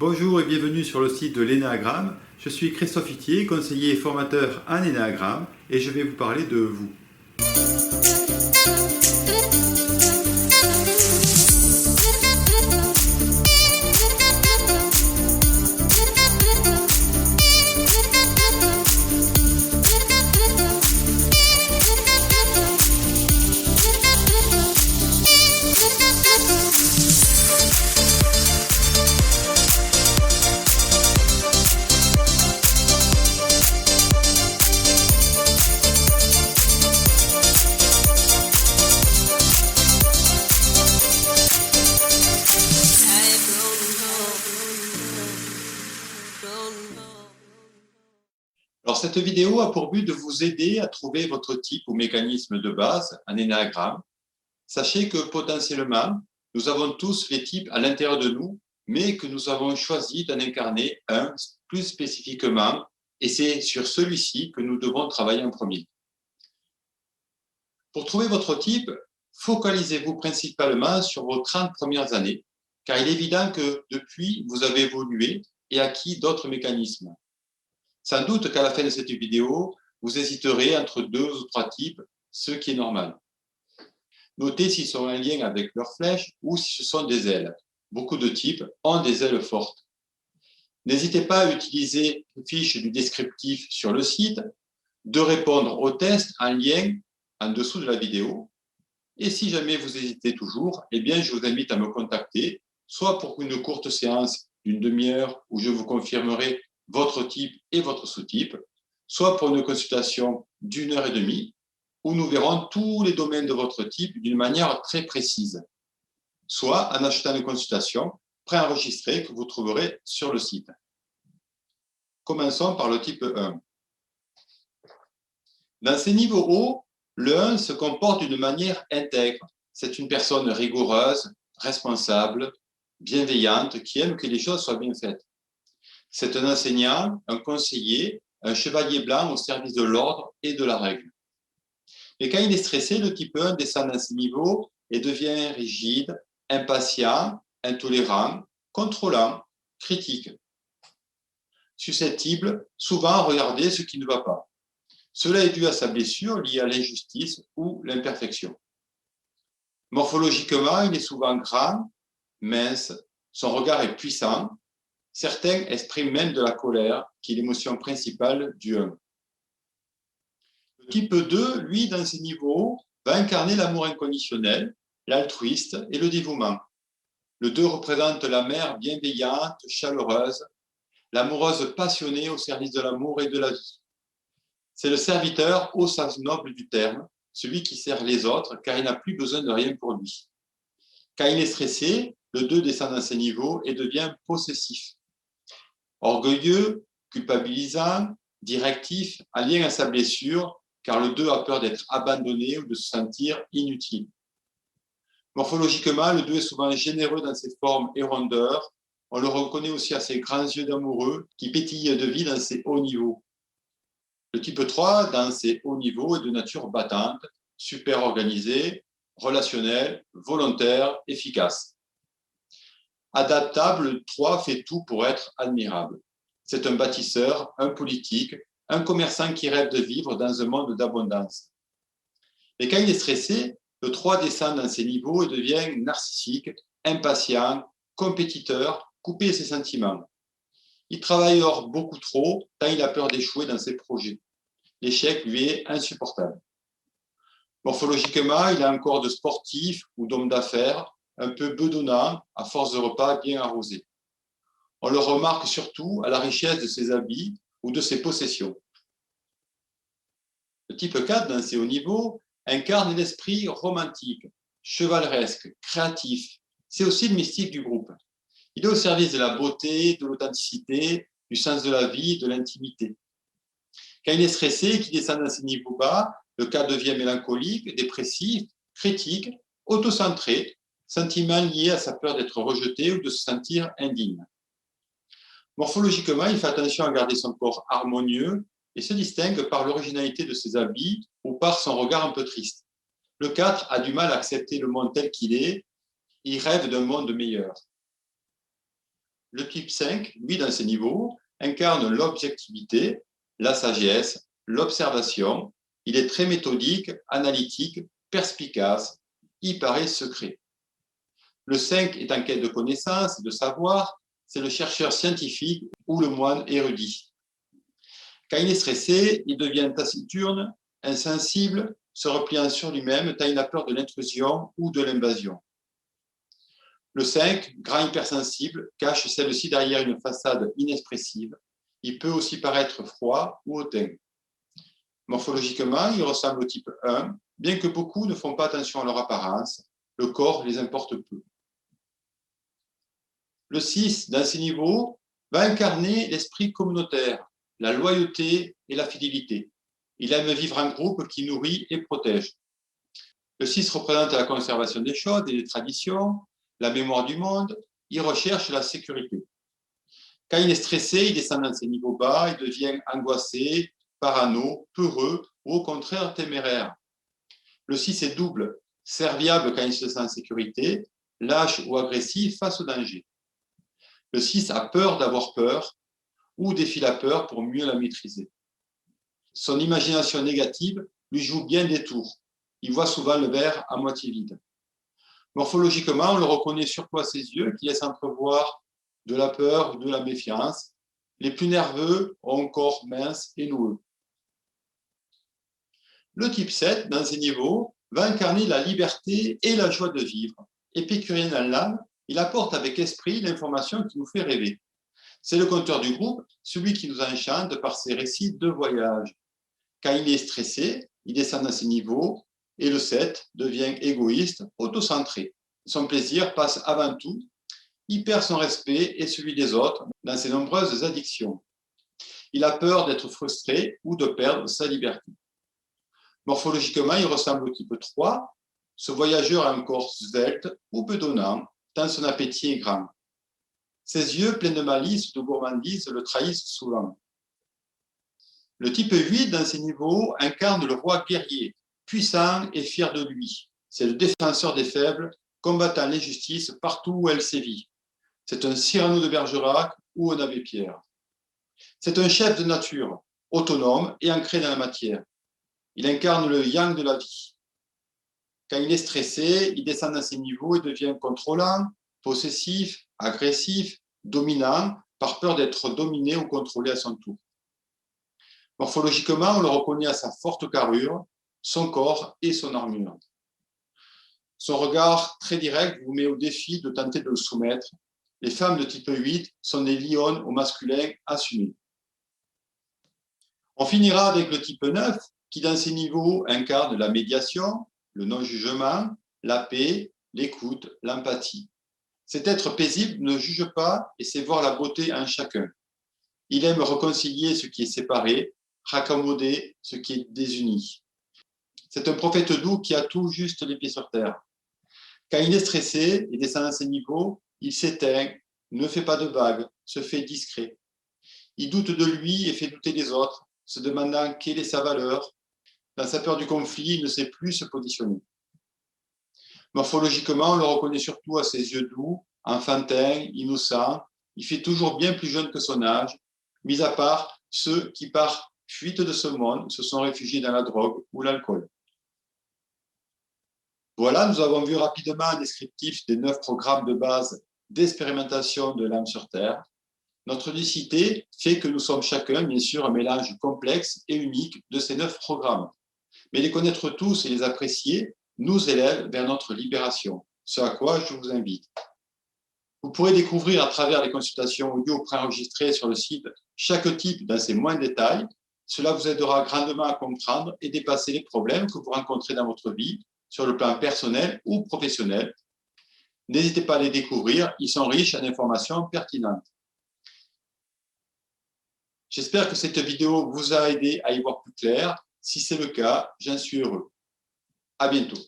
Bonjour et bienvenue sur le site de l'Énéagramme. Je suis Christophe Itier, conseiller et formateur en Énéagramme et je vais vous parler de vous. Alors, cette vidéo a pour but de vous aider à trouver votre type ou mécanisme de base en énéagramme. Sachez que potentiellement, nous avons tous les types à l'intérieur de nous, mais que nous avons choisi d'en incarner un plus spécifiquement, et c'est sur celui-ci que nous devons travailler en premier. Pour trouver votre type, focalisez-vous principalement sur vos 30 premières années, car il est évident que depuis, vous avez évolué et acquis d'autres mécanismes. Sans doute qu'à la fin de cette vidéo, vous hésiterez entre 2 ou 3 types, ce qui est normal. Notez s'ils sont en lien avec leurs flèches ou si ce sont des ailes. Beaucoup de types ont des ailes fortes. N'hésitez pas à utiliser les fiches du descriptif sur le site, de répondre aux tests en lien en dessous de la vidéo. Et si jamais vous hésitez toujours, eh bien, je vous invite à me contacter, soit pour une courte séance d'une demi-heure où je vous confirmerai votre type et votre sous-type, soit pour une consultation d'1 heure et demie, où nous verrons tous les domaines de votre type d'une manière très précise, soit en achetant une consultation préenregistrée que vous trouverez sur le site. Commençons par le type 1. Dans ces niveaux hauts, le 1 se comporte d'une manière intègre. C'est une personne rigoureuse, responsable, bienveillante, qui aime que les choses soient bien faites. C'est un enseignant, un conseiller, un chevalier blanc au service de l'ordre et de la règle. Mais quand il est stressé, le type 1 descend dans ses niveaux et devient rigide, impatient, intolérant, contrôlant, critique. Susceptible, souvent regarder ce qui ne va pas. Cela est dû à sa blessure liée à l'injustice ou l'imperfection. Morphologiquement, il est souvent grand, mince, son regard est puissant. Certains expriment même de la colère, qui est l'émotion principale du 1. Le type 2, lui, dans ses niveaux, va incarner l'amour inconditionnel, l'altruiste et le dévouement. Le 2 représente la mère bienveillante, chaleureuse, l'amoureuse passionnée au service de l'amour et de la vie. C'est le serviteur au sens noble du terme, celui qui sert les autres car il n'a plus besoin de rien pour lui. Quand il est stressé, le 2 descend dans ses niveaux et devient possessif. Orgueilleux, culpabilisant, directif, en lien à sa blessure, car le 2 a peur d'être abandonné ou de se sentir inutile. Morphologiquement, le 2 est souvent généreux dans ses formes et rondeurs. On le reconnaît aussi à ses grands yeux d'amoureux qui pétillent de vie dans ses hauts niveaux. Le type 3, dans ses hauts niveaux, est de nature battante, super organisé, relationnel, volontaire, efficace. Adaptable, le 3 fait tout pour être admirable. C'est un bâtisseur, un politique, un commerçant qui rêve de vivre dans un monde d'abondance. Mais quand il est stressé, le 3 descend dans ses niveaux et devient narcissique, impatient, compétiteur, coupé de ses sentiments. Il travaille hors beaucoup trop, tant il a peur d'échouer dans ses projets. L'échec lui est insupportable. Morphologiquement, il a un corps de sportif ou d'homme d'affaires, un peu bedonnant, à force de repas bien arrosés. On le remarque surtout à la richesse de ses habits ou de ses possessions. Le type 4, dans ses hauts niveaux, incarne l'esprit romantique, chevaleresque, créatif. C'est aussi le mystique du groupe. Il est au service de la beauté, de l'authenticité, du sens de la vie, de l'intimité. Quand il est stressé et qu'il descend dans ses niveaux bas, le 4 devient mélancolique, dépressif, critique, autocentré, sentiment lié à sa peur d'être rejeté ou de se sentir indigne. Morphologiquement, il fait attention à garder son corps harmonieux et se distingue par l'originalité de ses habits ou par son regard un peu triste. Le 4 a du mal à accepter le monde tel qu'il est, il rêve d'un monde meilleur. Le type 5, lui, dans ses niveaux, incarne l'objectivité, la sagesse, l'observation. Il est très méthodique, analytique, perspicace. Il paraît secret. Le 5 est en quête de connaissances et de savoir. C'est le chercheur scientifique ou le moine érudit. Quand il est stressé, il devient taciturne, insensible, se repliant sur lui-même tant il a peur de l'intrusion ou de l'invasion. Le 5, grand hypersensible, cache celle-ci derrière une façade inexpressive. Il peut aussi paraître froid ou hautain. Morphologiquement, il ressemble au type 1, bien que beaucoup ne font pas attention à leur apparence. Le corps les importe peu. Le 6, dans ses niveaux, va incarner l'esprit communautaire, la loyauté et la fidélité. Il aime vivre en groupe qui nourrit et protège. Le 6 représente la conservation des choses et des traditions, la mémoire du monde. Il recherche la sécurité. Quand il est stressé, il descend dans ses niveaux bas, il devient angoissé, parano, peureux ou au contraire téméraire. Le 6 est double, serviable quand il se sent en sécurité, lâche ou agressif face au danger. Le 6 a peur d'avoir peur ou défie la peur pour mieux la maîtriser. Son imagination négative lui joue bien des tours. Il voit souvent le verre à moitié vide. Morphologiquement, on le reconnaît surtout à ses yeux qui laissent entrevoir de la peur ou de la méfiance. Les plus nerveux ont un corps mince et noueux. Le type 7, dans ses niveaux, va incarner la liberté et la joie de vivre. Épicurien dans l'âme, il apporte avec esprit l'information qui nous fait rêver. C'est le conteur du groupe, celui qui nous enchante par ses récits de voyage. Quand il est stressé, il descend dans ses niveaux et le 7 devient égoïste, autocentré. Son plaisir passe avant tout. Il perd son respect et celui des autres dans ses nombreuses addictions. Il a peur d'être frustré ou de perdre sa liberté. Morphologiquement, il ressemble au type 3. Ce voyageur a un corps svelte ou bedonnant, tant son appétit est grand. Ses yeux pleins de malice ou de gourmandise le trahissent souvent. Le type 8, dans ses niveaux, incarne le roi guerrier, puissant et fier de lui. C'est le défenseur des faibles, combattant l'injustice partout où elle sévit. C'est un Cyrano de Bergerac ou un Abbé Pierre. C'est un chef de nature, autonome et ancré dans la matière. Il incarne le yang de la vie. Quand il est stressé, il descend dans ses niveaux et devient contrôlant, possessif, agressif, dominant, par peur d'être dominé ou contrôlé à son tour. Morphologiquement, on le reconnaît à sa forte carrure, son corps et son armure. Son regard très direct vous met au défi de tenter de le soumettre. Les femmes de type 8 sont des lionnes au masculin assumé. On finira avec le type 9, qui dans ses niveaux incarne la médiation, le non-jugement, la paix, l'écoute, l'empathie. Cet être paisible ne juge pas et sait voir la beauté en chacun. Il aime réconcilier ce qui est séparé, raccommoder ce qui est désuni. C'est un prophète doux qui a tout juste les pieds sur terre. Quand il est stressé et descend à ses niveaux, il s'éteint, ne fait pas de vagues, se fait discret. Il doute de lui et fait douter les autres, se demandant quelle est sa valeur. Dans sa peur du conflit, il ne sait plus se positionner. Morphologiquement, on le reconnaît surtout à ses yeux doux, enfantins, innocents. Il fait toujours bien plus jeune que son âge, mis à part ceux qui, par fuite de ce monde, se sont réfugiés dans la drogue ou l'alcool. Voilà, nous avons vu rapidement un descriptif des 9 programmes de base d'expérimentation de l'âme sur Terre. Notre unicité fait que nous sommes chacun, bien sûr, un mélange complexe et unique de ces 9 programmes. Mais les connaître tous et les apprécier nous élève vers notre libération, ce à quoi je vous invite. Vous pourrez découvrir à travers les consultations audio préenregistrées sur le site chaque type dans ses moindres détails. Cela vous aidera grandement à comprendre et dépasser les problèmes que vous rencontrez dans votre vie, sur le plan personnel ou professionnel. N'hésitez pas à les découvrir, ils sont riches en informations pertinentes. J'espère que cette vidéo vous a aidé à y voir plus clair. Si c'est le cas, j'en suis heureux. À bientôt.